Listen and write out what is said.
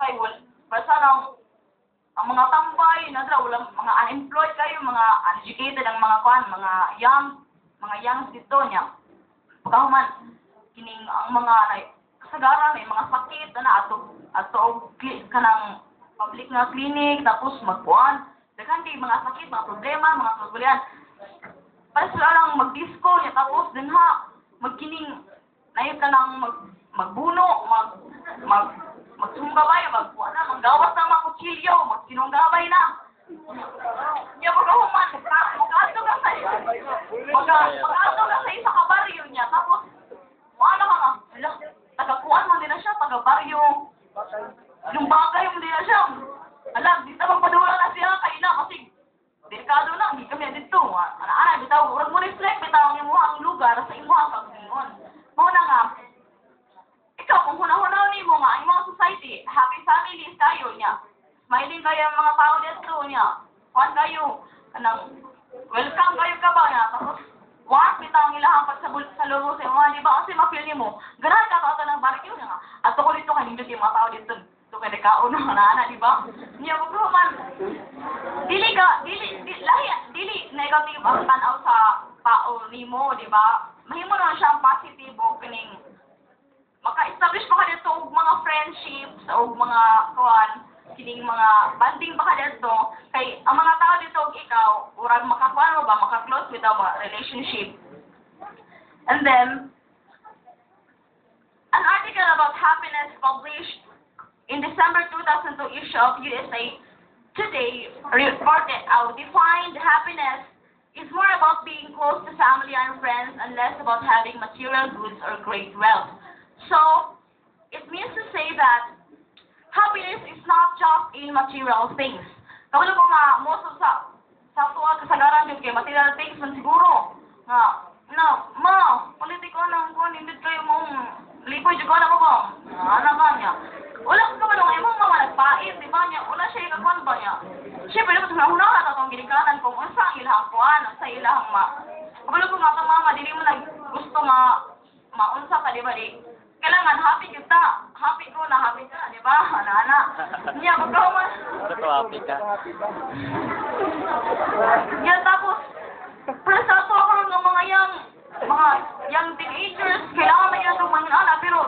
kay basta lang ang mga tambay na wala mga unemployed kayo, mga uneducated ang mga mga young dito niya. Pagkahuman kining ang mga kasagaran may mga sakit na ato kanang public nga clinic tapos magkuan daghan kay mga sakit, mga problema, mga kaguluhan. Para sila lang mag-disco niya tapos din ha magkining nayon ka nang magbuno, magsunggabay, maggawas ng mga kutsilyo, magsinunggabay na. Niya pagkahuman, mag-ato ka sa isa ka baryo niya, tapos, wala ka nga, taga-kuan mo din na siya, taga-baryo. Yung bagay mo din na siya. Alam, di na magpadula na siya, kayo na, kasi, delikado na, hindi kami dito. Ana, bitaw, urag mo reflect, bitaw ang imuhang lugar sa imuhang paglingon. Muna nga, ikaw, kung hunahunaw ni mo nga, ang mga society, happy families kayo niya. Smiling kayo ang mga tao dito niya. Kuhan kayo, welcome kayo ka ba niya. Tapos, warm bitaw ang ilahang sa logo sa mga, di ba? Kasi ma-feel niyo mo, ganahan ka tao ng barbecue niya nga. At ako dito, kanindot yung mga tao dito. Ito kaya dekao no, na, di ba? Niya, magkaman, dili negative ang tanaw sa tao ni mo, di ba? Mahimo naman siyang positibo, kining maka-establish pa ka dito og mga friendships o mga kuan kining mga banding pa ka dito kay ang mga tao dito og ikaw urag makakuan mo ba maka-close with our relationship. And then an article about happiness published in December 2002 issue of USA Today reported defined happiness is more about being close to family and friends and less about having material goods or great wealth. So, it means to say that happiness is not just in material things. Kapag ko nga, most of sa tuwa kasagaran yun kay material things man siguro. Politiko nang kung hindi kayo mong lipoy dyan ko na mo ba? Ano ba niya? Wala ko naman ang imong mga nagpait, di ba niya? Wala siya ikakwan ba niya? Siyempre, dapat hunahuna ka itong ginikanan kung unsa ang ilahang kuhan, sa ilahang Kapag ko nga kang mama, dili mo gusto maunsa ka, di ba di? Kailangan happy kita. Happy ko na happy ka, di ba? Ana. Niya, magkaman. Totoo, happy ka. Yan, tapos, pero sa ako ng mga young teenagers, kailangan na yan itong mga pero